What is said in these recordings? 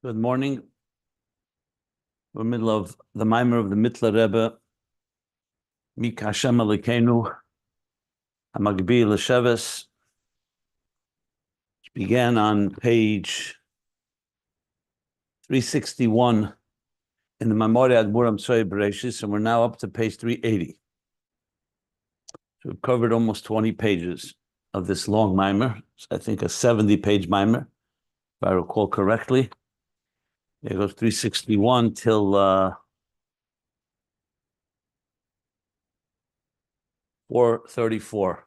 Good morning. We're in the middle of the Maamorei of the Mittler Rebbe, Mik Hashem Elokeinu, Hamagbi L'Sheves, which began on page 361 in the Maamorei AdHamtz Bereishis, and we're now up to page 380. So we've covered almost 20 pages of this long Maamorei. It's, I think, a 70-page Maamorei, if I recall correctly. It goes 361 till 434.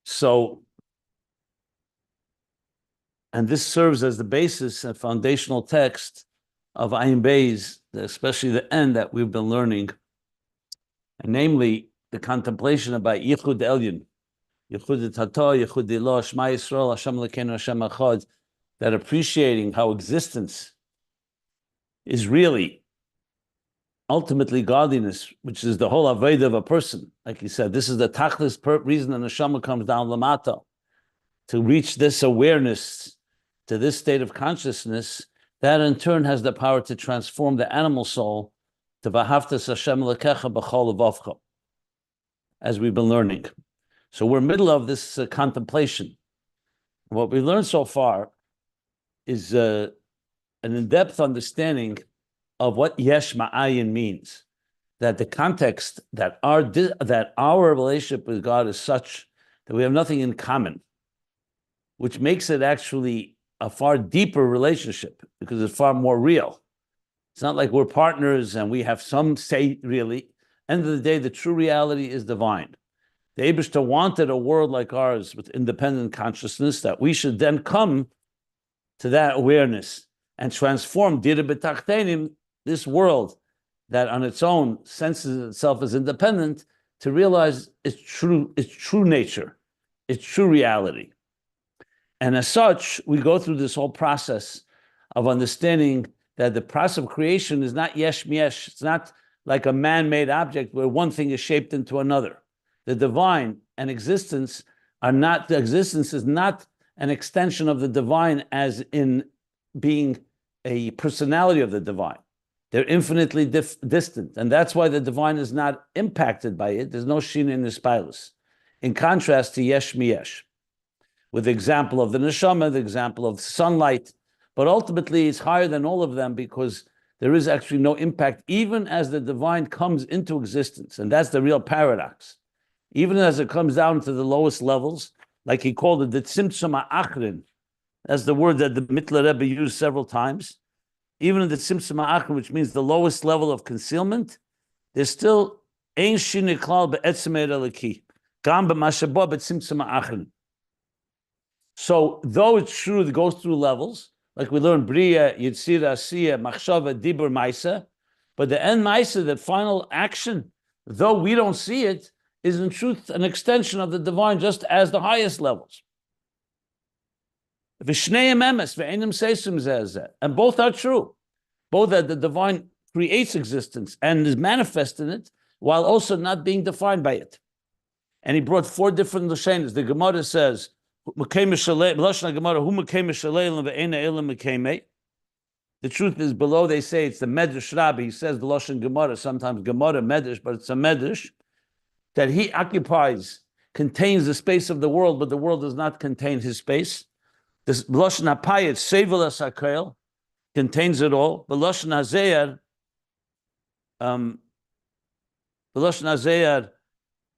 So, and this serves as the basis and foundational text of Ayin Beis, especially the end that we've been learning, and namely the contemplation about Yichud Elyon, Yichud Tato, Yichud Ilo, Shema Yisrael, Hashem Elokeinu, Hashem Echad, that appreciating how existence is really ultimately godliness, which is the whole avodah of a person. Like he said, this is the tachlis reason the neshama comes down lamata, to reach this awareness, to this state of consciousness, that in turn has the power to transform the animal soul to v'ahavtas Hashem Elokecha b'chol levavcha, as we've been learning. So we're in the middle of this contemplation. What we've learned so far is an in-depth understanding of what yesh ma'ayin means. That the context that our relationship with God is such that we have nothing in common, which makes it actually a far deeper relationship because it's far more real. It's not like we're partners and we have some say, really. End of the day, the true reality is divine. The Eibishter wanted a world like ours with independent consciousness, that we should then come to that awareness and transform this world that on its own senses itself as independent, to realize its true nature, its true reality. And as such, we go through this whole process of understanding that the process of creation is not yesh miesh. It's not like a man-made object where one thing is shaped into another. The divine and existence are not, the existence is not an extension of the divine as in being a personality of the divine. They're infinitely distant, and that's why the divine is not impacted by it. There's no shin in the spilus. In contrast to yesh miyesh, with the example of the neshama, the example of sunlight, but ultimately it's higher than all of them because there is actually no impact, even as the divine comes into existence, and that's the real paradox. Even as it comes down to the lowest levels, like he called it, the tzimtzum ha'achrin. That's the word that the Mittler Rebbe used several times. Even in the tzimtzum ha'achrin, which means the lowest level of concealment, there's still ein shinei klal be'etzem eliki, gam b'mashabo b'tzimtzum ha'achrin. So, though it's true, it goes through levels, like we learn Bria, Yitzira, Asiya, Machshava, Dibur, Maisa, but the end Maisa, the final action, though we don't see it, is in truth an extension of the divine, just as the highest levels. And both are true. Both that the divine creates existence and is manifest in it, while also not being defined by it. And he brought four different lashonos. The Gemara says, the truth is below, they say it's the Medrash Rabbi. He says the Lashon Gemara, sometimes Gemara Medrash, but it's a Medrash, that he occupies, contains the space of the world, but the world does not contain his space. This Lashon HaPayet, Sevel HaSakel, contains it all. The Lashon HaZeir,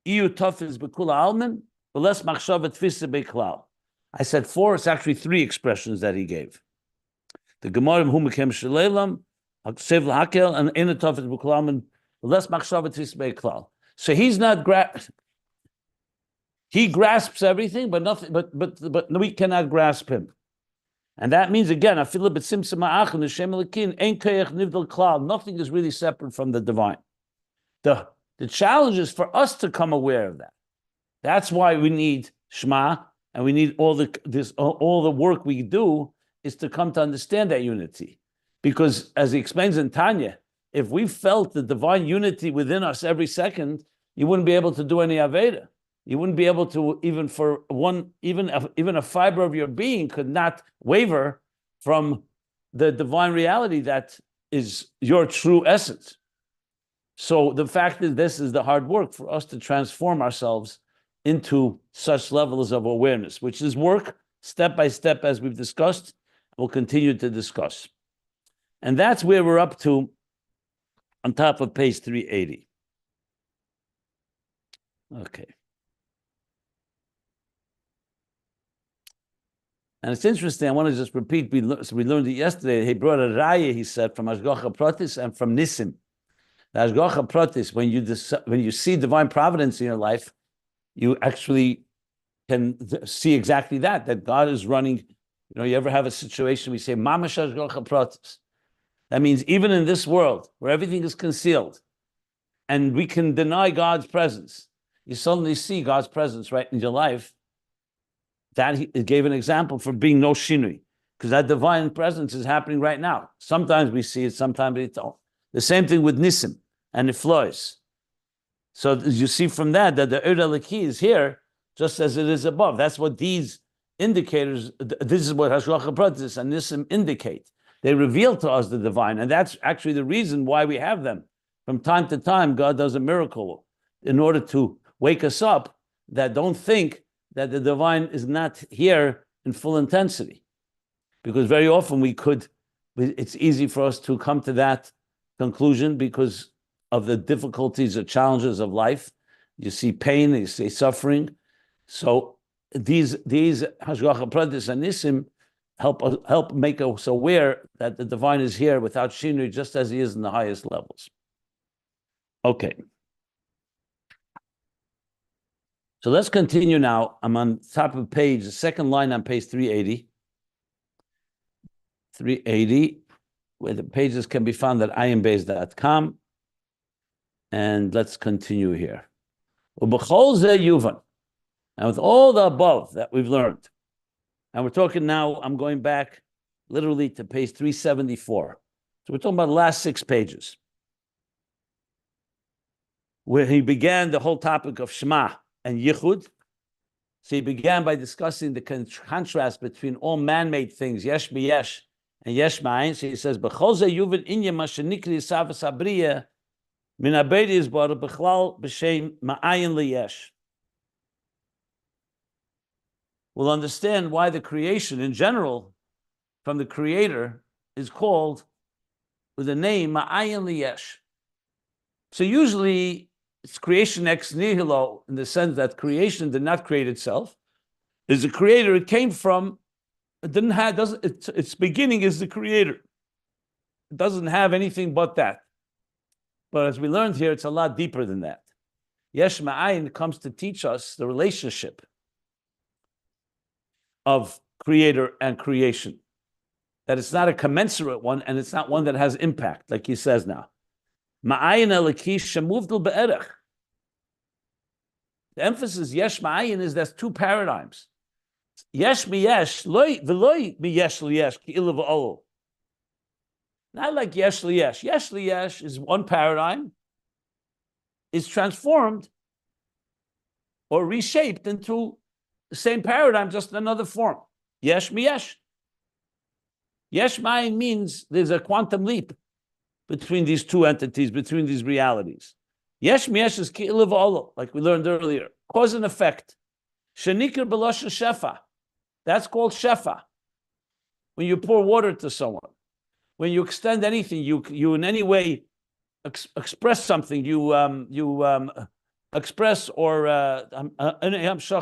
Iyu Tafis B'Kula Almen, V'les Machshavet Tfisa B'Klal. I said four, it's actually three expressions that he gave. The Gemara, Hu Mekem Shaleilam, Sevel HaKel, and Eina Tafis B'Kula Almen, V'les Machshavet Tfisa B'Klal. So he's not he grasps everything, but nothing. But we cannot grasp him, and that means again, nothing is really separate from the divine. The challenge is for us to come aware of that. That's why we need Shema, and we need all the work we do is to come to understand that unity, because as he explains in Tanya, if we felt the divine unity within us every second, you wouldn't be able to do any Aveda. You wouldn't be able to, even for one, even a fiber of your being could not waver from the divine reality that is your true essence. So the fact is, this is the hard work for us to transform ourselves into such levels of awareness, which is work step by step, as we've discussed, we'll continue to discuss. And that's where we're up to on top of page 380. Okay. And it's interesting, I want to just repeat, we learned it yesterday. He brought a raya, he said, from Hashgacha Pratis and from Nisim. The Hashgacha Pratis, when you see divine providence in your life, you actually can see exactly that God is running. You ever have a situation, we say, Mamash Hashgacha Pratis. That means even in this world, where everything is concealed, and we can deny God's presence, you suddenly see God's presence right in your life. That he gave an example for being no shinui, because that divine presence is happening right now. Sometimes we see it, sometimes we don't. The same thing with Nisim and Niflois. So you see from that the Elokeinu is here, just as it is above. That's what these indicators, this is what Hashgacha Pratis and Nisim indicate. They reveal to us the divine, and that's actually the reason why we have them. From time to time, God does a miracle in order to wake us up that don't think that the divine is not here in full intensity. Because very often it's easy for us to come to that conclusion because of the difficulties or challenges of life. You see pain, you see suffering. So these Hashgacha Pratis and Nisim help make us aware that the divine is here without shinui, just as he is in the highest levels. Okay. So let's continue now. I'm on top of page, the second line on page 380. 380, where the pages can be found at iambase.com. And let's continue here. And with all the above that we've learned, and we're talking now, I'm going back literally to page 374. So we're talking about the last 6 pages, where he began the whole topic of Shema and Yichud. So he began by discussing the contrast between all man-made things, yesh b'yesh and yesh ma'ayin. So he says, "B'chol ze yuven inyan ma shenikri savas habriya min abedi yizbar b'chlal b'shem ma'ayin liyesh." We'll understand why the creation in general, from the Creator, is called with the name ma'ayin liyesh. So usually it's creation ex nihilo, in the sense that creation did not create itself. There's a creator, it came from, its beginning is the creator. It doesn't have anything but that. But as we learned here, it's a lot deeper than that. Yesh ma'ayin comes to teach us the relationship of creator and creation. That it's not a commensurate one, and it's not one that has impact, like he says now. Ma'ayin Elokeinu shemuvdil be'erech. The emphasis yesh ma'ayin is there's 2 paradigms. Yesh miyesh, loy v'loy miyesh liyesh ki'ilu v'olo. Not like yesh liyesh. Yesh liyesh is one paradigm, is transformed or reshaped into the same paradigm, just in another form. Yesh miyesh. Yesh ma'ayin means there's a quantum leap between these 2 entities, between these realities. Yesh miyesh is ki'ilu v'olo, like we learned earlier. Cause and effect. Shenikir b'loshen shefa. That's called shefa. When you pour water to someone, when you extend anything, you in any way express something, you express or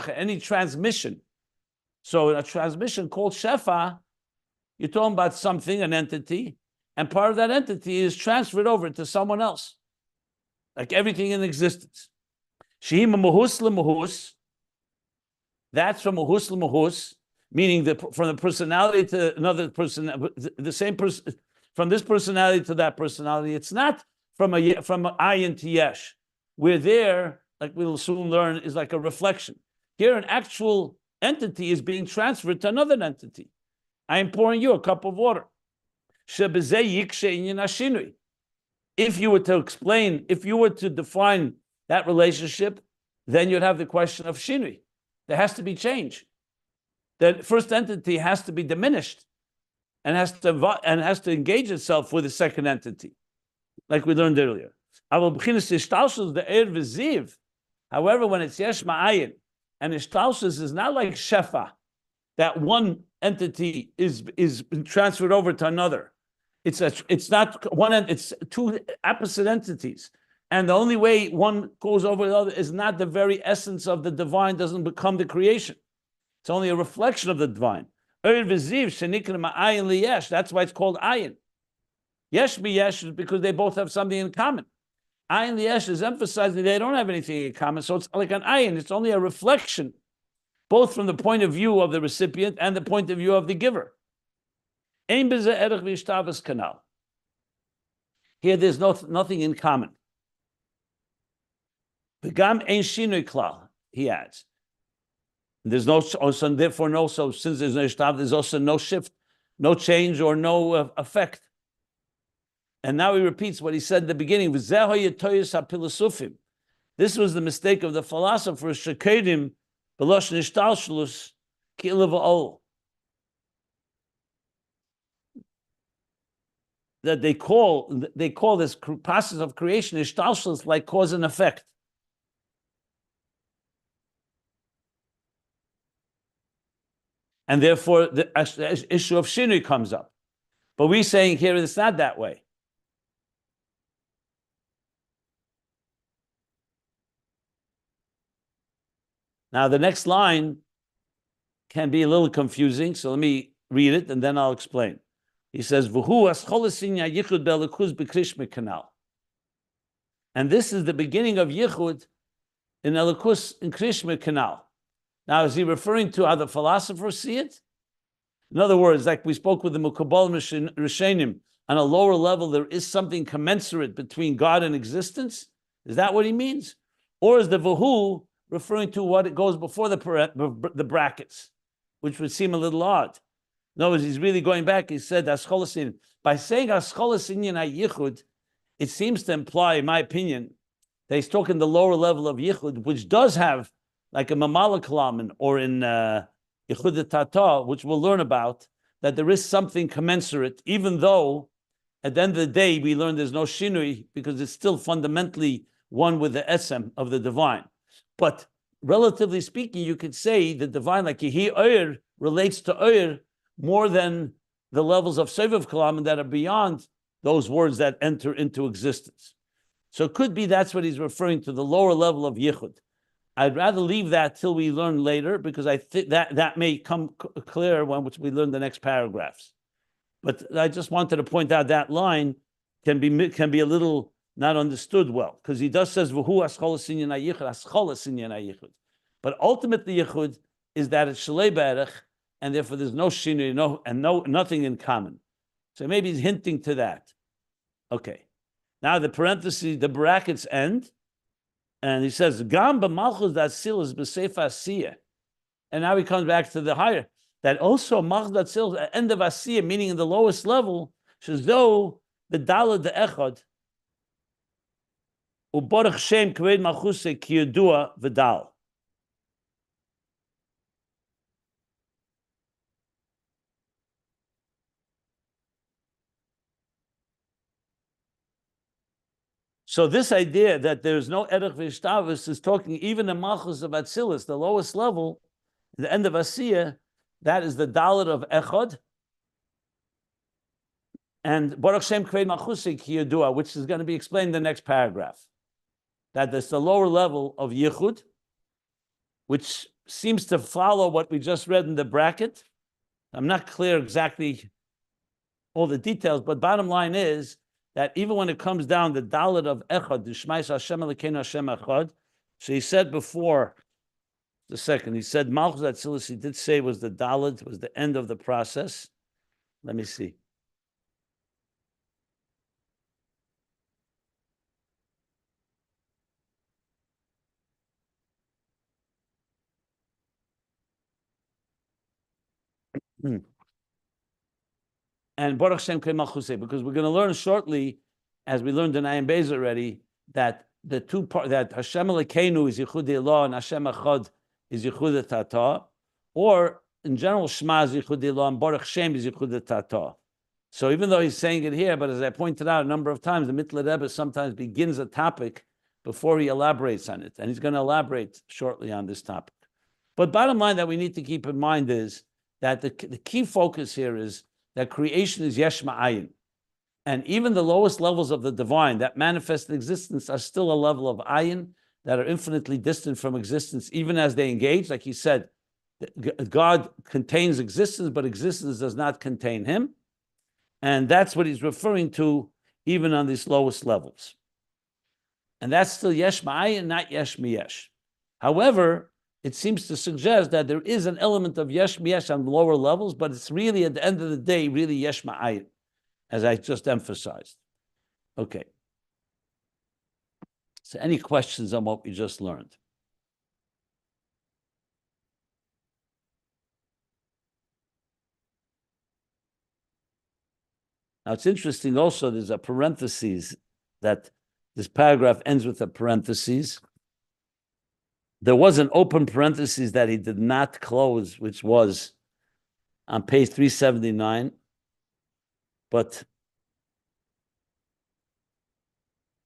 any transmission. So in a transmission called shefa, you're talking about something, an entity, and part of that entity is transferred over to someone else, like everything in existence. Shema muhus lemuhus. That's from muhus lemuhus, meaning from the personality to another person, the same person, from this personality to that personality. It's not from ayin to yesh. We're there, like we'll soon learn, is like a reflection. Here, an actual entity is being transferred to another entity. I am pouring you a cup of water. If you were to explain, if you were to define that relationship, then you'd have the question of shinui. There has to be change. The first entity has to be diminished and has to engage itself with the second entity, like we learned earlier. However, when it's yesh ma'ayin, and ishtalshus is not like shefa, that one entity is transferred over to another. It's not one, it's two opposite entities. And the only way one goes over the other is not the very essence of the divine, doesn't become the creation. It's only a reflection of the divine. That's why it's called ayin. Yesh yesh is because they both have something in common. Ayin yesh is emphasizing they don't have anything in common. So it's like an ayin. It's only a reflection, both from the point of view of the recipient and the point of view of the giver. Here there's nothing in common. He adds. There's no, also, therefore, no, so since there's no shtav, there's also no shift, no change, or no effect. And now he repeats what he said in the beginning. This was the mistake of the philosophers, shekedim, b'loshen ishtalshlus, ki'il v'ol. That they call this process of creation ishtalshlus, like cause and effect. And therefore, the issue of shinui comes up. But we're saying here it's not that way. Now, the next line can be a little confusing, so let me read it and then I'll explain. He says, "V'hu ascholasinya yichud be'elokuz b'krishma kanal." And this is the beginning of yichud in Elokus in Krishma canal. Now, is he referring to how the philosophers see it? In other words, like we spoke with the Mukabal Rishenim, on a lower level, there is something commensurate between God and existence? Is that what he means? Or is the Vahu referring to what it goes before the brackets, which would seem a little odd? In other words, he's really going back. He said, Ascholasin. By saying Ascholasin Yichud, it seems to imply, in my opinion, that he's talking the lower level of Yichud, which does have like a Mamala Kalaman or in Yichud Tata, which we'll learn about, that there is something commensurate, even though at the end of the day we learn there's no shinui because it's still fundamentally one with the esem of the divine. But relatively speaking, you could say the divine, like Yehi Oyer, relates to Oyer more than the levels of Seviv Kalaman that are beyond those words that enter into existence. So it could be that's what he's referring to, the lower level of Yichud. I'd rather leave that till we learn later, because I think that may come clear when we learn the next paragraphs. But I just wanted to point out that line can be a little not understood well, because he does says v'hu ascholas inyan hayichud, ascholas inyan hayichud. But ultimately yichud is that it's shalei berech, and therefore there's no shinui, nothing in common. So maybe he's hinting to that. Okay. Now the parentheses, the brackets end. And he says, Gam b'malchus datsil is b'sefa asiyah. And now he comes back to the higher. That also malchus datsil, at the end of asiyah, meaning in the lowest level, says though the dalad the echad, u'boruch Shem kved malchuse ki yedua v'dal. So this idea that there's no erech v'ishtavis is talking even in malchus of Atzilus, the lowest level, the end of Asiyah, that is the dalit of Echad, and Boruch Shem Kved Malchusik Yedua, which is going to be explained in the next paragraph. That is the lower level of Yichud, which seems to follow what we just read in the bracket. I'm not clear exactly all the details, but bottom line is that even when it comes down the dalit of Echad, the Shema Hashem Elokeinu Hashem Echad, so he said before, he said Malchus Atzilus, he did say was the dalit, was the end of the process. Let me see. And Baruch Shem Kei Malchusei, because we're going to learn shortly, as we learned in Ayin Beis already, that the two part that Hashem Elokeinu is Yichud Elah and Hashem Echad is Yichud Tata, or in general Shema is Yichud Elah and Boruch Shem is Yichud Tata. So even though he's saying it here, but as I pointed out a number of times, the Mittler Rebbe sometimes begins a topic before he elaborates on it, and he's going to elaborate shortly on this topic. But bottom line that we need to keep in mind is that the key focus here is that creation is Yesh Ma'ayin. And even the lowest levels of the divine that manifest in existence are still a level of ayin that are infinitely distant from existence, even as they engage. Like he said, God contains existence, but existence does not contain him. And that's what he's referring to even on these lowest levels. And that's still Yesh Ma'ayin, not Yesh Miyesh. However, it seems to suggest that there is an element of Yesh Miyesh on lower levels, but it's really, at the end of the day, really Yesh Ma'ayin, as I just emphasized. Okay. So any questions on what we just learned? Now, it's interesting also, there's a parenthesis that this paragraph ends with a parenthesis. There was an open parenthesis that he did not close, which was on page 379, but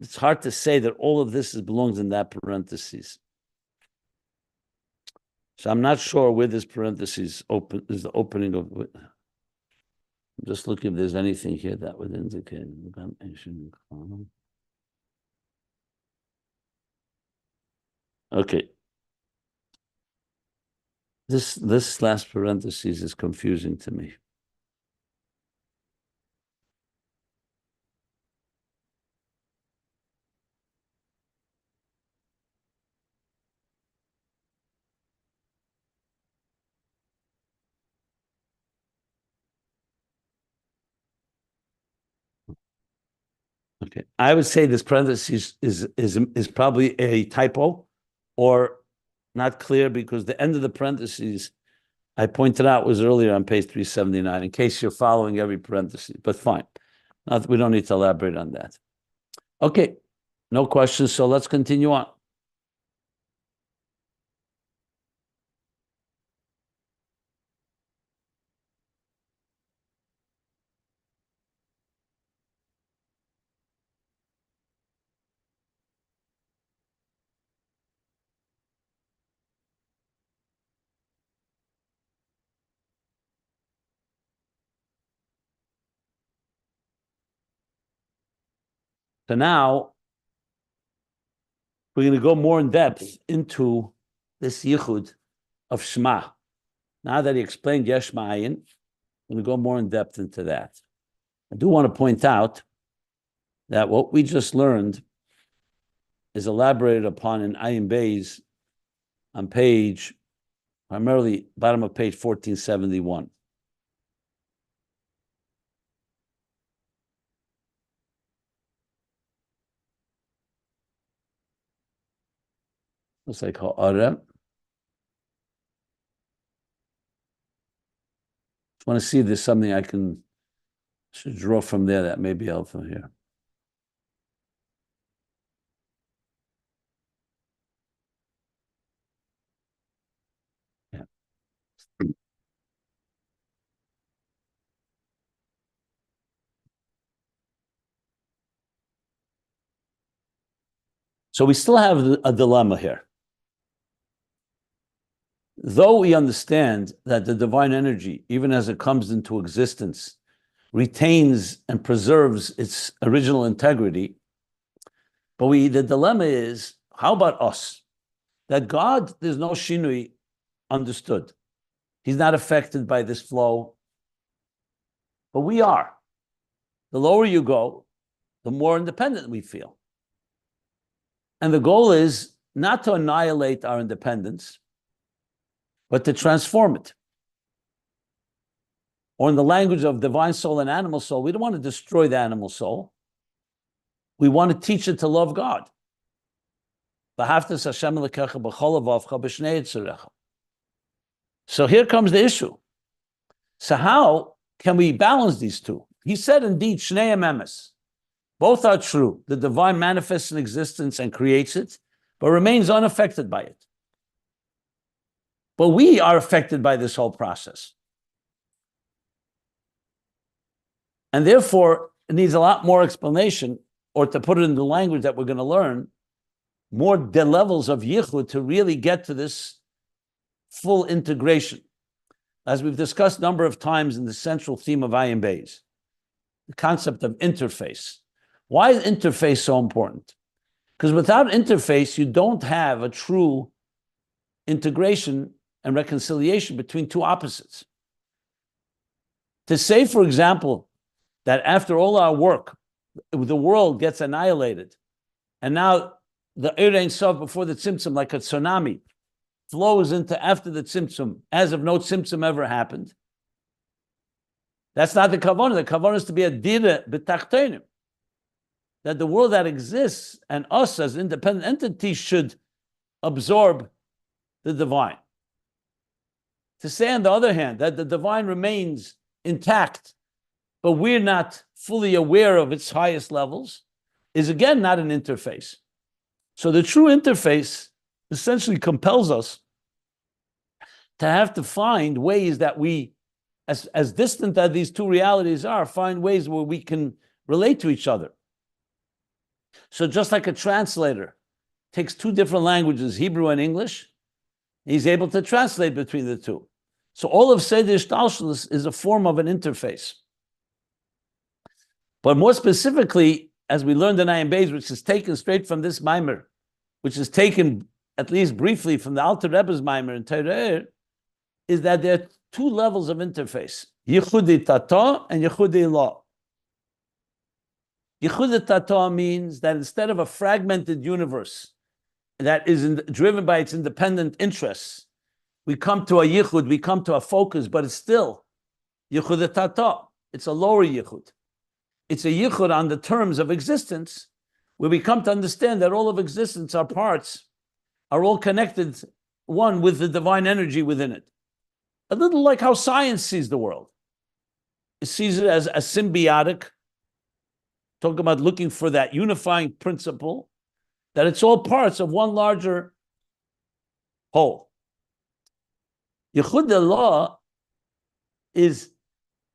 it's hard to say that all of this belongs in that parenthesis. So I'm not sure where this parenthesis is the opening of. I'm just looking if there's anything here that would indicate. Okay. This last parenthesis is confusing to me. Okay, I would say this parenthesis is probably a typo or not clear, because the end of the parentheses I pointed out was earlier on page 379, in case you're following every parenthesis, but fine. We don't need to elaborate on that. Okay, no questions, so let's continue on. So now we're going to go more in depth into this yichud of Shema. Now that he explained Yesh Ma'ayin, we're going to go more in depth into that. I do want to point out that what we just learned is elaborated upon in Ayin Beis on page, primarily bottom of page 1471. Looks like Ha'ara. Just want to see if there's something I should draw from there that may be helpful here. Yeah. So we still have a dilemma here. Though we understand that the divine energy, even as it comes into existence, retains and preserves its original integrity, but the dilemma is, how about us? That God, there's no shinui understood. He's not affected by this flow, but we are. The lower you go, the more independent we feel. And the goal is not to annihilate our independence, but to transform it. Or in the language of divine soul and animal soul, we don't want to destroy the animal soul. We want to teach it to love God. So here comes the issue. So how can we balance these two? He said, indeed, Shnei Emes. Both are true. The divine manifests in existence and creates it, but remains unaffected by it. But we are affected by this whole process. And therefore, it needs a lot more explanation, or to put it in the language that we're going to learn, more the levels of Yichud to really get to this full integration. As we've discussed a number of times in the central theme of Ayin Beis, the concept of interface. Why is interface so important? Because without interface, you don't have a true integration and reconciliation between two opposites. To say, for example, that after all our work, the world gets annihilated, and now the Eir Ein Sof before the Tzimtzum, like a tsunami, flows into after the Tzimtzum, as if no Tzimtzum ever happened. That's not the Kavanah. The Kavanah is to be a Dira B'Tachtenim, that the world that exists and us as independent entities should absorb the divine. To say, on the other hand, that the divine remains intact, but we're not fully aware of its highest levels, is again not an interface. So the true interface essentially compels us to have to find ways that we, as distant as these two realities are, find ways where we can relate to each other. So just like a translator takes two different languages, Hebrew and English, he's able to translate between the two. So all of Seder Shtalshelus is a form of an interface. But more specifically, as we learned in Ayin Beis, which is taken straight from this Maimer, which is taken at least briefly from the Alter Rebbe's Maimer in Torah, is that there are two levels of interface, Yichudi Tata and Yichudi Law. Yichud Tata means that instead of a fragmented universe that is driven by its independent interests, we come to a Yichud, we come to a focus, but it's still Yichud Tata. It's a lower Yichud. It's a Yichud on the terms of existence, where we come to understand that all of existence, our parts, are all connected, one with the divine energy within it. A little like how science sees the world. It sees it as a symbiotic, talking about looking for that unifying principle, that it's all parts of one larger whole. Yichud Allah is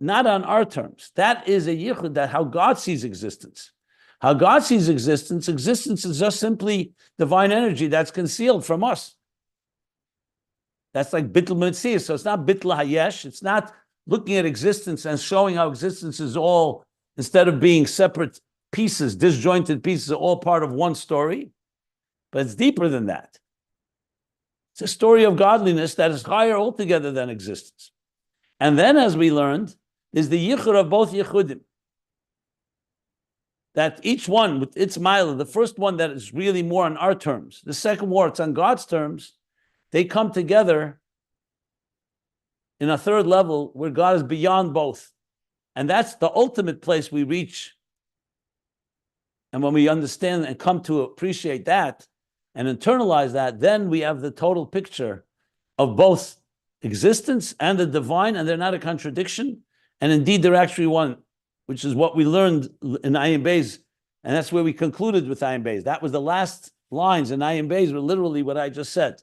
not on our terms. That is a yichud, that how God sees existence. How God sees existence is just simply divine energy that's concealed from us. That's like bittul mitzvah. So it's not bittul hayesh. It's not looking at existence and showing how existence is all, instead of being separate pieces, disjointed pieces, are all part of one story. But it's deeper than that. It's a story of godliness that is higher altogether than existence. And then, as we learned, is the yichud of both yichudim. That each one with its mila, the first one that is really more on our terms, the second one, it's on God's terms, they come together in a third level where God is beyond both. And that's the ultimate place we reach. And when we understand and come to appreciate that and internalize that, then we have the total picture of both existence and the divine, and they're not a contradiction. And indeed, they're actually one, which is what we learned in Ayin Beis. And that's where we concluded with Ayin Beis. That was the last lines in Ayin Beis, were literally what I just said.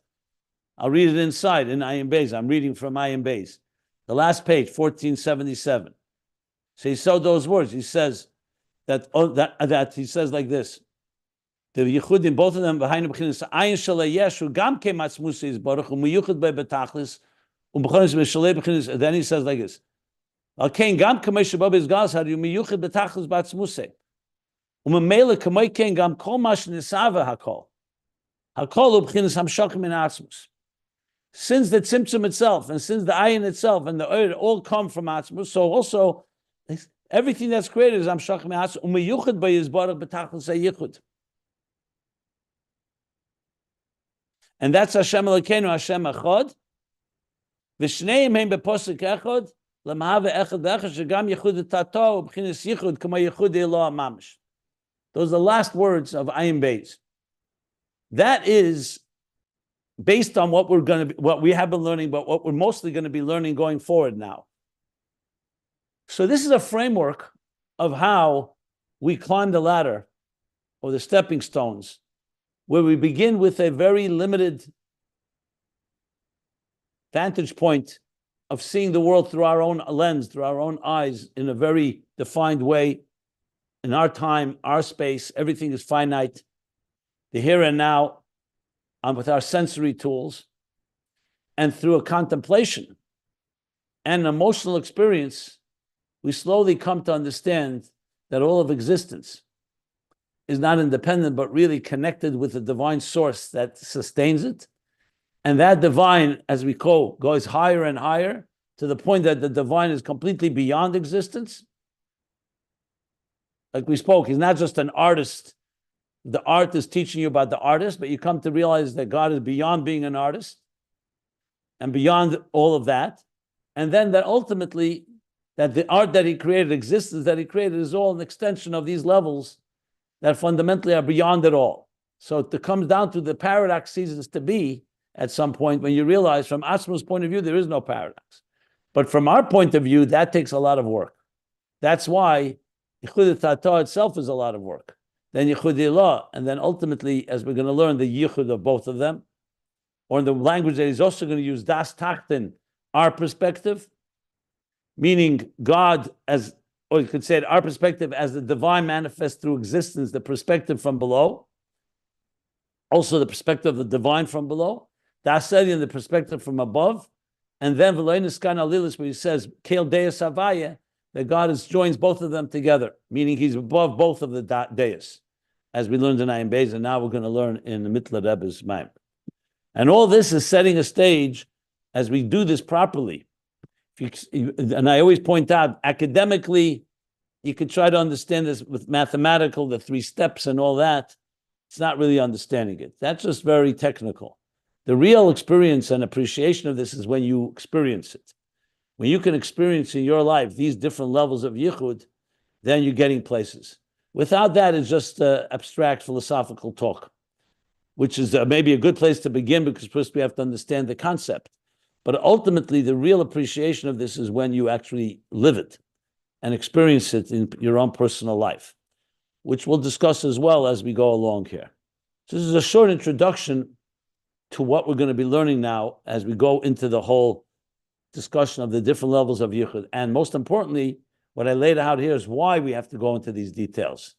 I'll read it inside in Ayin Beis. I'm reading from Ayin Beis. The last page, 1477. So he said those words. He says that he says like this. The Yichudim, both of them, behind the Bechinis, Ayin Shalei Yeshu, Gam Kem Atzmusi is Boruch, Yichud Bei Betachlis, Bechinis Mishalei Bechinis. Then he says like this. Alkein Gam Kamei Shabab is Gas Had Yichud Betachlis Batzmusi. Umemele Kamei Kein Gam Kol Mash Nisava Hakol. Hakol Bechinis Hamshok Min Atzmus. Since the Tzimtzum itself, and since the Ayin itself, and the Oir all come from Atzmus, so also everything that's created is Hamshok Min Atzmus. Yichud Bei is Boruch Betachlis Yichud. And that's Hashem Elokeinu, Hashem Echad. V'shneim heim beposik Echad, lemahave Echad v'Echad, shegam Yichud Tato, u'b'chinis Yichud, kama Yichud Eloah mamish. Those are the last words of Ayin Beis. That is based on what we have been learning, but what we're mostly going to be learning going forward now. So this is a framework of how we climb the ladder or the stepping stones, where we begin with a very limited vantage point of seeing the world through our own lens, through our own eyes, in a very defined way. In our time, our space, everything is finite. The here and now, with our sensory tools, and through a contemplation and an emotional experience, we slowly come to understand that all of existence is not independent, but really connected with the divine source that sustains it. And that divine, as we go, goes higher and higher to the point that the divine is completely beyond existence. Like we spoke, he's not just an artist. The art is teaching you about the artist, but you come to realize that God is beyond being an artist and beyond all of that. And then that ultimately, that the art that he created, existence that he created, is all an extension of these levels that fundamentally are beyond it all. So it comes down to the paradox ceases to be at some point when you realize from Asma's point of view, there is no paradox. But from our point of view, that takes a lot of work. That's why Yichud Tata itself is a lot of work. Then Yichud Ilah, and then ultimately, as we're going to learn, the Yichud of both of them, or in the language that he's also going to use, Das Tachten, our perspective, meaning God as, or you could say it, our perspective as the divine manifests through existence, the perspective from below, also the perspective of the divine from below, Das Elyon, the perspective from above, and then V'loinus Kan Alilis, where he says, Kel Deus Havaya, that God joins both of them together, meaning he's above both of the Deus, as we learned in Ayin Beis, and now we're going to learn in the Mitla Rebbe's Maim. And all this is setting a stage as we do this properly. And I always point out, academically, you could try to understand this with mathematical, the 3 steps and all that. It's not really understanding it. That's just very technical. The real experience and appreciation of this is when you experience it. When you can experience in your life these different levels of Yichud, then you're getting places. Without that, it's just abstract philosophical talk, which is maybe a good place to begin because first we have to understand the concept. But ultimately, the real appreciation of this is when you actually live it and experience it in your own personal life, which we'll discuss as well as we go along here. So this is a short introduction to what we're going to be learning now as we go into the whole discussion of the different levels of Yichud. And most importantly, what I laid out here is why we have to go into these details.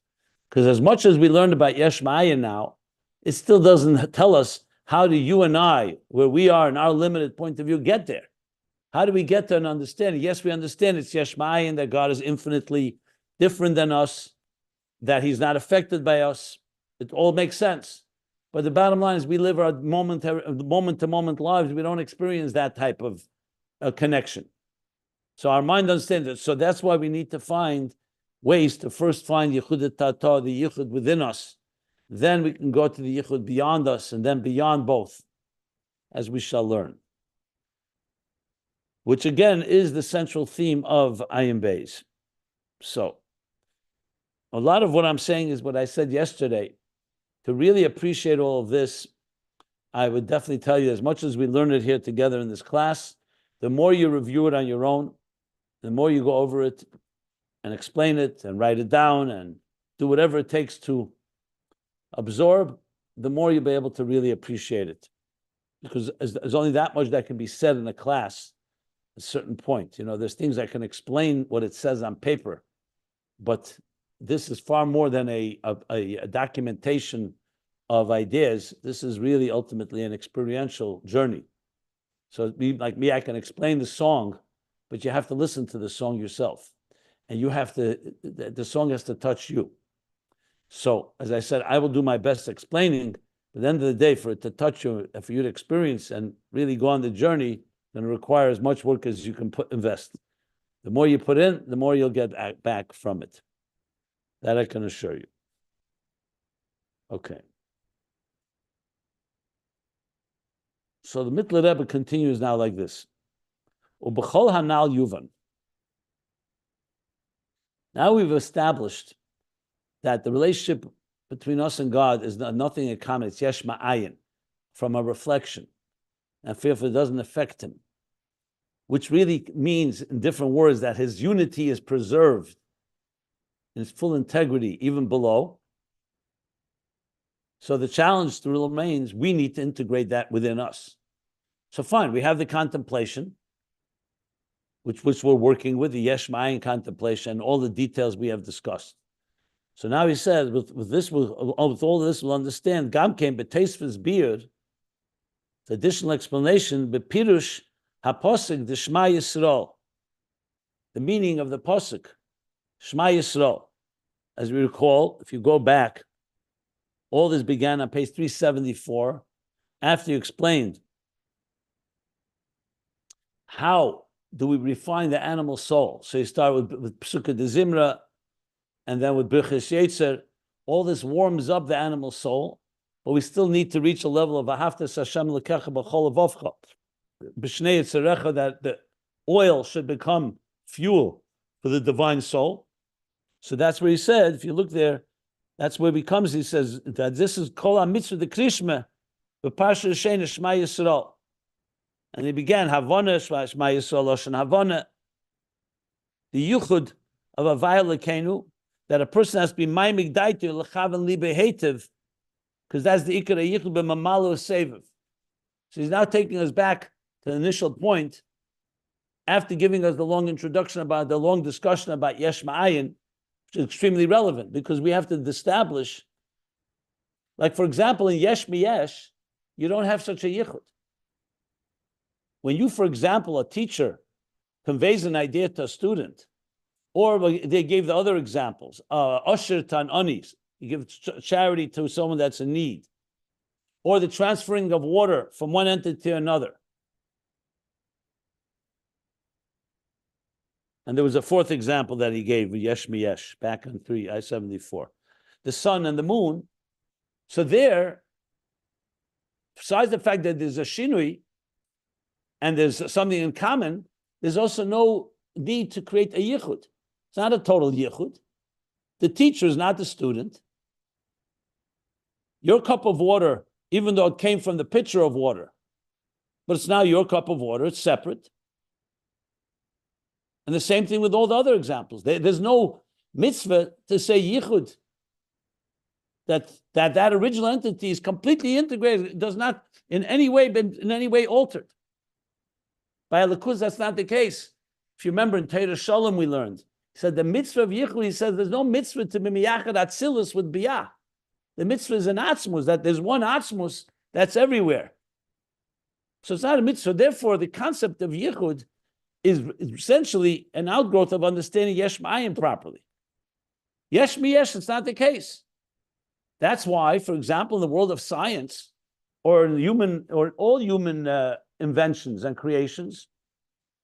Because as much as we learned about Yesh Ma'ayin now, it still doesn't tell us how do you and I, where we are in our limited point of view, get there. How do we get there and understand it? Yes, we understand it's Yesh Ma'ayin, that God is infinitely different than us, that he's not affected by us. It all makes sense. But the bottom line is we live our moment-to-moment lives. We don't experience that type of connection. So our mind understands it. So that's why we need to find ways to first find Yichud Tata, the Yichud within us. Then we can go to the Yichud beyond us, and then beyond both, as we shall learn. Which again is the central theme of Ayin Beis. So, a lot of what I'm saying is what I said yesterday. To really appreciate all of this, I would definitely tell you, as much as we learn it here together in this class, the more you review it on your own, the more you go over it and explain it and write it down and do whatever it takes to absorb, the more you'll be able to really appreciate it. Because there's only that much that can be said in a class at a certain point. You know, there's things that can explain what it says on paper, but this is far more than a documentation of ideas. This is really ultimately an experiential journey. So like me, I can explain the song, but you have to listen to the song yourself. And you have to, the song has to touch you. So, as I said, I will do my best explaining, but at the end of the day, for it to touch you, for you to experience and really go on the journey, then it requires as much work as you can invest. The more you put in, the more you'll get back from it. That I can assure you. Okay. So the Mitla Rebbe continues now like this. Ubechol hanal yuvan. Now we've established that the relationship between us and God is nothing in common. It's Yesh Ma'ayin, from a reflection. And therefore it doesn't affect him. Which really means, in different words, that his unity is preserved in its full integrity, even below. So the challenge still remains, we need to integrate that within us. So fine, we have the contemplation, which we're working with, the Yesh Ma'ayin contemplation, and all the details we have discussed. So now he says, with all this, we'll understand, Gam came b'teisvus beard, the additional explanation, b'pirush haposik the Shema Yisrael, the meaning of the posuk, Shema Yisrael. As we recall, if you go back, all this began on page 374, after you explained how do we refine the animal soul. So you start with Psukkah de Zimra, and then with Birchas Yetzer. All this warms up the animal soul, but we still need to reach a level of Ahavtas Hashem Elokecha b'chol levavcha, b'shnei yitzarecha, that the oil should become fuel for the divine soul. So that's where he said, if you look there, that's where he comes. He says that this is Kol HaMitzvah de Krishma, b'Parsha Shena Shema Yisrael. And he began Havana, Shema Yisrael, Loshen Havana, the Yichud of Elokeinu, that a person has to be Maimig Daitu, L'chavan Libe Hetiv, because that's the Ikar Yichud b'Mamalu Seviv. So he's now taking us back to the initial point, after giving us the long introduction about the long discussion about Yesh Ma'ayin, which is extremely relevant, because we have to establish, like for example, in Yesh Miyesh, you don't have such a Yichud. When you, for example, a teacher conveys an idea to a student, or they gave the other examples, Asher Tan Anis, you give charity to someone that's in need, or the transferring of water from one entity to another. And there was a fourth example that he gave, Yesh Miyesh, back on 3I-74. The sun and the moon. So there, besides the fact that there's a shinui, and there's something in common, there's also no need to create a yichud. It's not a total yichud. The teacher is not the student. Your cup of water, even though it came from the pitcher of water, but it's now your cup of water, it's separate. And the same thing with all the other examples. There's no mitzvah to say yichud, that original entity is completely integrated, it does not in any way altered. By Elokus, that's not the case. If you remember in Torah Shalom, we learned, he said the mitzvah of Yichud, he says there's no mitzvah to be miyachad atzilus with biyah. The mitzvah is an atzmus, that there's one atzmus that's everywhere. So it's not a mitzvah. Therefore, the concept of Yichud is essentially an outgrowth of understanding Yesh Ma'ayin properly. Yesh Miyesh, it's not the case. That's why, for example, in the world of science, or in all human inventions and creations,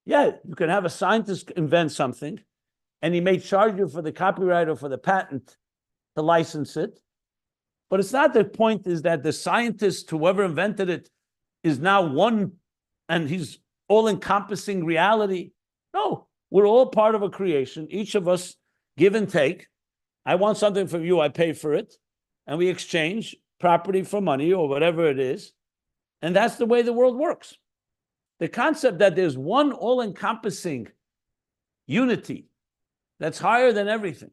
yeah, you can have a scientist invent something, and he may charge you for the copyright or for the patent to license it. But it's not the point is that the scientist, whoever invented it, is now one, and he's all-encompassing reality. No, we're all part of a creation. Each of us give and take. I want something from you, I pay for it, and we exchange property for money or whatever it is. And that's the way the world works. The concept that there's one all-encompassing unity that's higher than everything,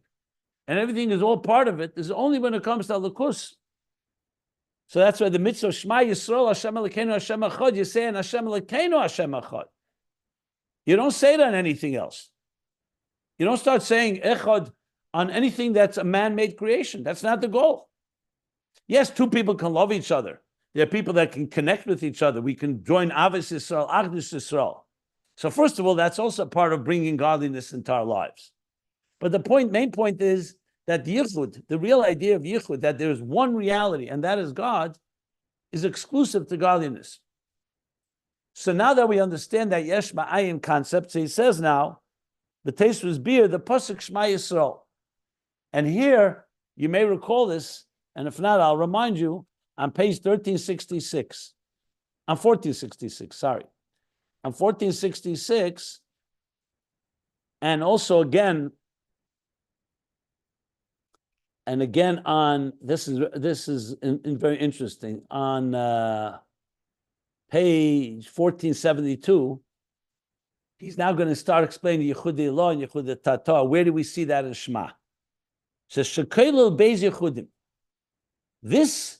and everything is all part of it, is only when it comes to Elokus. So that's why the mitzvah Shema Yisrael Hashem Elokeinu Hashem Echad, you say in Hashem Elokeinu Hashem Echad. You don't say it on anything else. You don't start saying Echad on anything that's a man-made creation. That's not the goal. Yes, two people can love each other. There are people that can connect with each other. We can join Avos Yisrael, Achdus Yisrael. So first of all, that's also part of bringing godliness into our lives. But the main point is that Yichud, the real idea of Yichud, that there is one reality, and that is God, is exclusive to godliness. So now that we understand that Yesh Ma'ayin concept, so he says now, the taste was beer, the pasuk Shema Yisrael. And here, you may recall this, and if not, I'll remind you, on page 1366, on 1466, sorry. On 1466, and also again on, this is very interesting, on page 1472, he's now going to start explaining Yichud Allah and Yichud Tata. Where do we see that in Shema? says Shekelel Beis Yechudim. This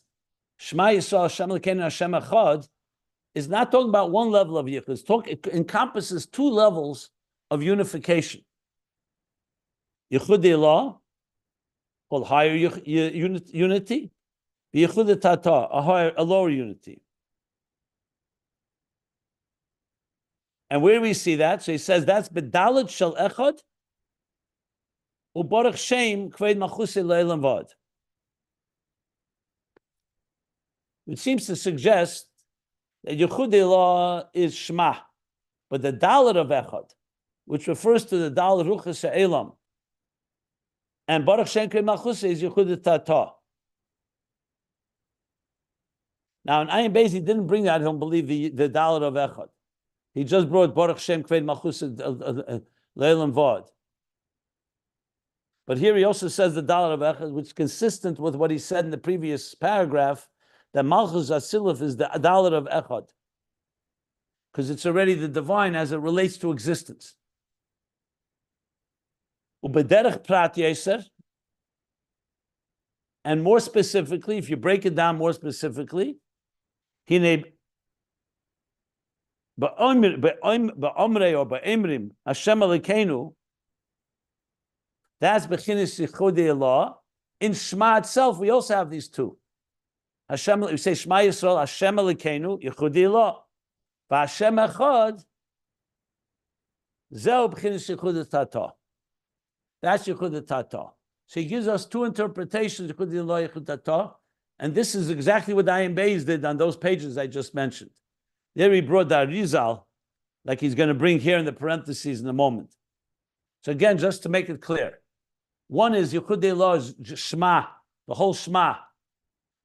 Shema Yisrael Hashem Elokeinu Hashem Echad is not talking about one level of Yichud. It encompasses two levels of unification. Yichud Elah, called higher unity, Yichud Tata, a lower unity. And where do we see that? So he says that's Bedalet Shel Echad, Boruch Shem Kved Machuse Leilam Vad. Which seems to suggest that Yichud Elah is Shema, but the Dalet of Echad, which refers to the Dalet Ruchas Elam, and Baruch Shem Kved Machuse is Yichud Tata. Now in Ayin Beis he didn't bring that. I don't believe the Dalet of Echad. He just brought Baruch Shem Kved Machuse Leilam Vad. But here he also says the Dalet of Echad, which is consistent with what he said in the previous paragraph, that Malchus Asilif is the Dalet of Echad, because it's already the divine as it relates to existence. Ubederech Prat Yeser, and more specifically, if you break it down more specifically, Hine Maamorei or Ba'emrim Hashem Elokeinu, that's Bechinis Yichud Elah. In Shema itself, we also have these two. Hashem, we say Shema Yisrael, Hashem Elokeinu, Yichud Elah. Hashem Echad, Zeu B'chinis Yichud Tata. That's Yichud Tata. So he gives us two interpretations, Yichud Elah, Yichud Tata, and this is exactly what Ayin Beis did on those pages I just mentioned. There he brought the Arizal, like he's going to bring here in the parentheses in a moment. So again, just to make it clear, one is Yichud Elah is Shema, the whole Shema,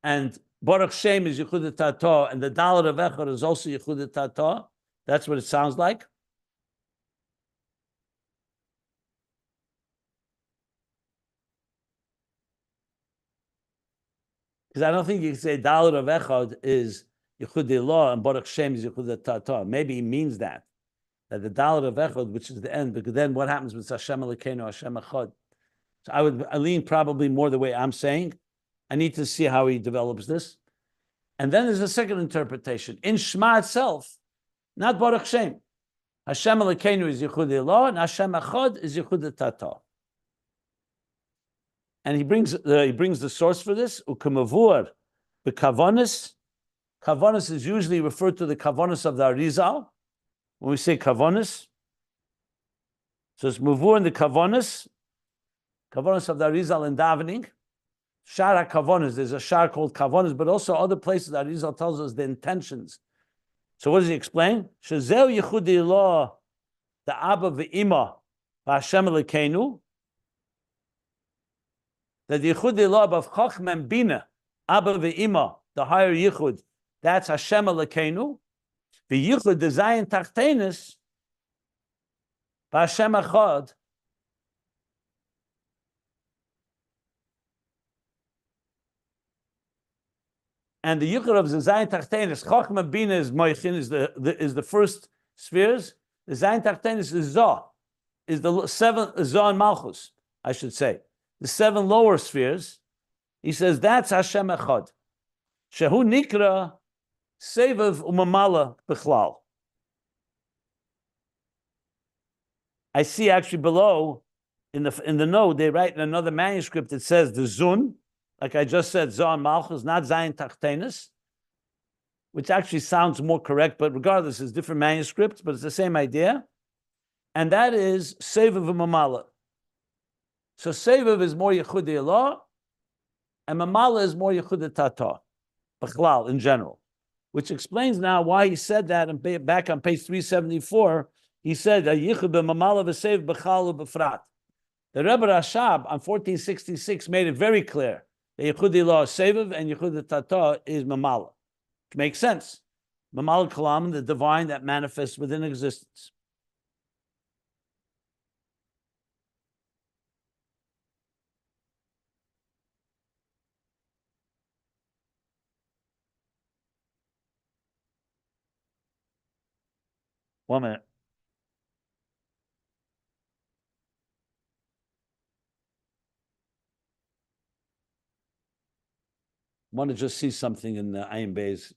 and Baruch Shem is Yichud Tata, and the Dalet of Echad is also Yichud Tata. That's what it sounds like. Because I don't think you can say Dalet of Echad is Yichud Elah and Baruch Shem is Yichud Tata. Maybe he means that the Dalet of Echad, which is the end, because then what happens with Hashem Elokeinu, Hashem Echad? So I lean probably more the way I'm saying. I need to see how he develops this. And then there's a second interpretation. In Shema itself, not Baruch Shem. Hashem Elokeinu is Yichud Elah, and Hashem Echad is Yichud Tata. And he brings the source for this. Ukemavur b'kavanis. Kavanis is usually referred to the kavanis of the Arizal. When we say kavanis, so it's mavur in the kavanis of the Arizal in davening. Shara kavanis, there's a shar called kavanis, but also other places that Arizal tells us the intentions. So what does he explain? Shezeu yichud elah, the Abba ve'ima, Hashem Elokeinu, that the yichud elah of Chachma and Bina, Abba ve'ima, the higher yichud, that's Hashem Elokeinu. The yichud, the Zayin Tachtenis, Hashem Echad, and the yichud of the Zayin Tachtenis, Chachma Bina is Moichin, is the first spheres. The Zayin Tachtenis is Zah, is the seven, Zah and Malchus, I should say. The seven lower spheres. He says that's Hashem Echad. Shehu Nikra Sevav Umamala Bichlal. I see actually below in the note they write in another manuscript it says the Zun, like I just said, Zah and Malchus, not Zayin Tachtenis, which actually sounds more correct, but regardless, it's different manuscripts, but it's the same idea. And that is Sevav Umamala. So Sevav is more Yichud Elah, and Mamala is more Yichud Tata, Bichlal in general. Which explains now why he said that, and back on page 374, he said, Yichud b'mamala v'sev b'chal b'frat. The Rebbe Rashab on 1466 made it very clear that Yichud Elah is Sevav and Yichud Tata is Mamala. Which makes sense. Mamala Kalam, the divine that manifests within existence. One minute. want to just see something in the Ayin Beis.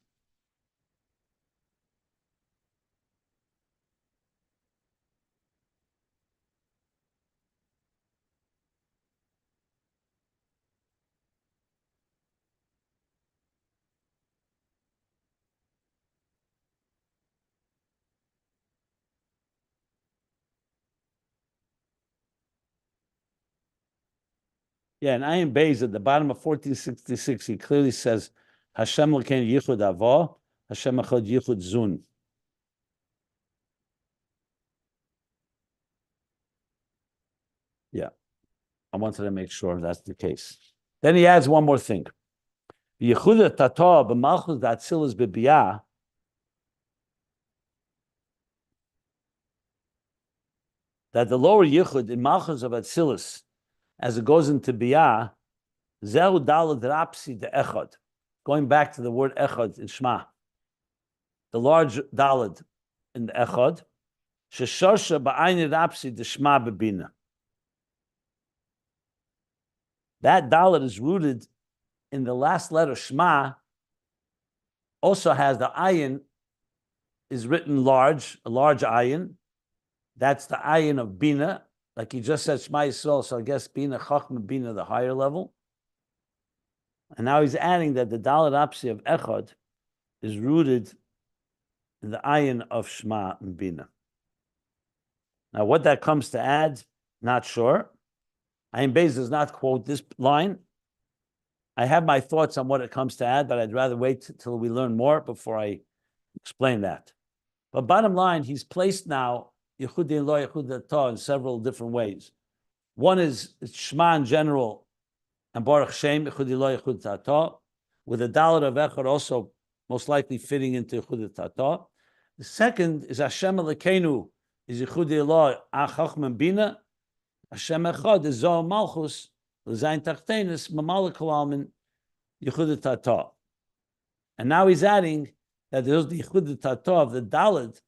Yeah, in Ayin Beis at the bottom of 1466, he clearly says, Hashem Elokeinu Yichud Avo, Hashem Echad Yichud Zun. Yeah, I wanted to make sure that's the case. Then he adds one more thing. Yichud Tata b'malchus da'atzilas b'biyah, that the lower Yichud in malchus of Atzilus, as it goes into Biyah, Zehu Dalad Rapsi de Echad. Going back to the word Echad in Shema. The large Dalad in the Echad. Sheshosha ba'ayni Rapsi de Shema bebina. That Dalad is rooted in the last letter Shema. Also has the ayin is written large, a large ayin. That's the ayin of Bina. Like he just said Shema Yisrael, so I guess Bina, Chachma Bina, the higher level. And now he's adding that the Dalet Apsi of Echad is rooted in the ayin of Shema and Bina. Now what that comes to add, not sure. Ayin Beis does not quote this line. I have my thoughts on what it comes to add, but I'd rather wait till we learn more before I explain that. But bottom line, he's placed now Yichud Lo Yichud Ta in several different ways. One is Shema in general, and Baruch Shem Yichud Lo Yichud Ta, with the Dalet of Echad also most likely fitting into Yichud Ta. The second is Hashem Elokeinu is Yichud Lo Chachma Bina. Hashem Echad is Zohar Malchus L'Zayin Tachtenis Mamalek Almin Yichud Ta. And now he's adding that there's the Yichud Ta of the Dalet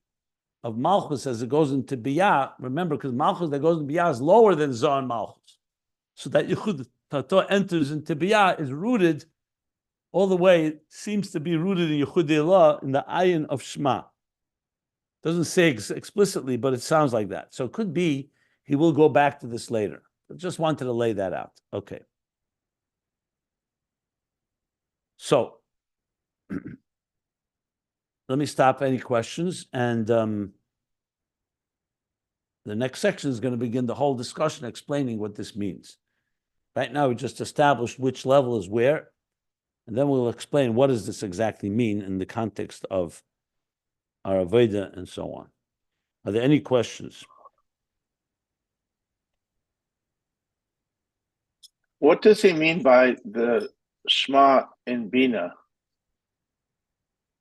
of Malchus as it goes into Biyah. Remember, because Malchus that goes into Biyah is lower than Zohar Malchus. So that Yichud Tata enters into Biyah is rooted all the way, it seems to be rooted in Yichud Elah, in the ayin of Shema. Doesn't say explicitly, but it sounds like that. So it could be he will go back to this later. I just wanted to lay that out. Okay. So let me stop any questions, and the next section is going to begin the whole discussion explaining what this means. Right now, we just established which level is where, and then we'll explain what does this exactly mean in the context of our Avodah and so on. Are there any questions? What does he mean by the Shema in Bina?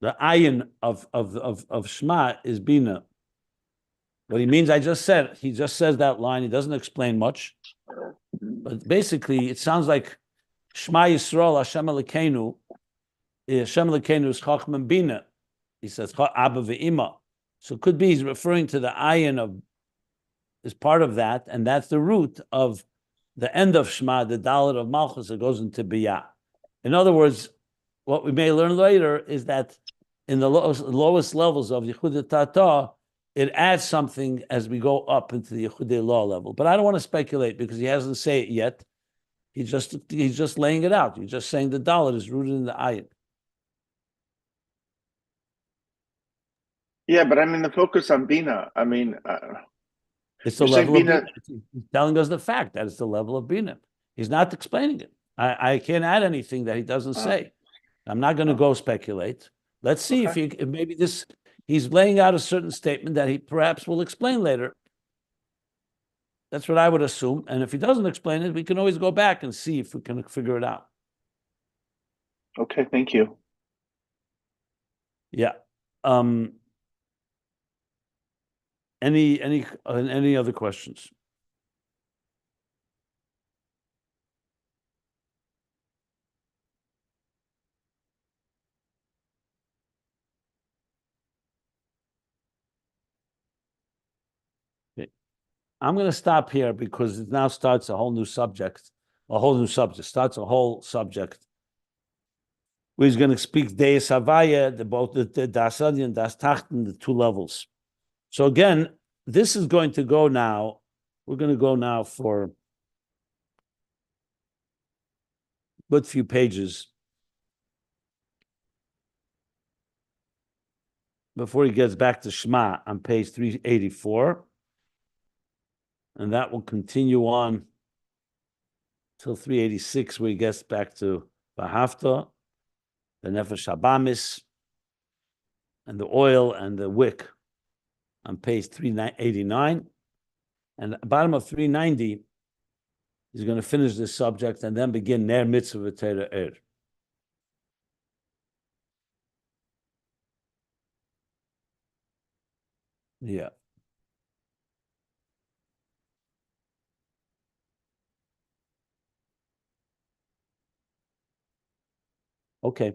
The ayin of Shema is Bina. What he means, I just said, he just says that line, he doesn't explain much. But basically, it sounds like Shema Yisrael, Hashem Elokeinu is Chachma Bina. He says, Abba ve'ima. So it could be he's referring to the ayin of, is part of that, and that's the root of the end of Shema, the Dalet of Malchus that goes into Biyah. In other words, what we may learn later is that in the lowest levels of Yichud Tata, it adds something as we go up into the Yichud Law level. But I don't want to speculate because he hasn't said it yet. He's just laying it out. He's just saying the Dalet is rooted in the ayin. Yeah, but I mean the focus on Bina. I mean, it's the level of Bina. He's telling us the fact that it's the level of Bina. He's not explaining it. I can't add anything that he doesn't say. I'm not going to go speculate. Let's see if maybe this, he's laying out a certain statement that he perhaps will explain later. That's what I would assume. And if he doesn't explain it, we can always go back and see if we can figure it out. Okay, thank you. Yeah. Any other questions? I'm going to stop here because it now starts a whole new subject, starts a whole subject where he's going to speak Deis Havaya, both the Das Adin and Das Tachten, the two levels. So again, this is going to go now. We're going to go now for a good few pages before he gets back to Shema on page 384. And that will continue on till 386, where he gets back to Bahafta, the Nefesh Habamis, and the oil and the wick on page 389. And at the bottom of 390, he's going to finish this subject and then begin Ner Mitzvah V'Teira Er. Yeah. Okay.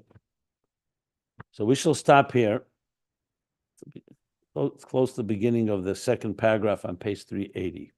So we shall stop here. Close to the beginning of the second paragraph on page 380.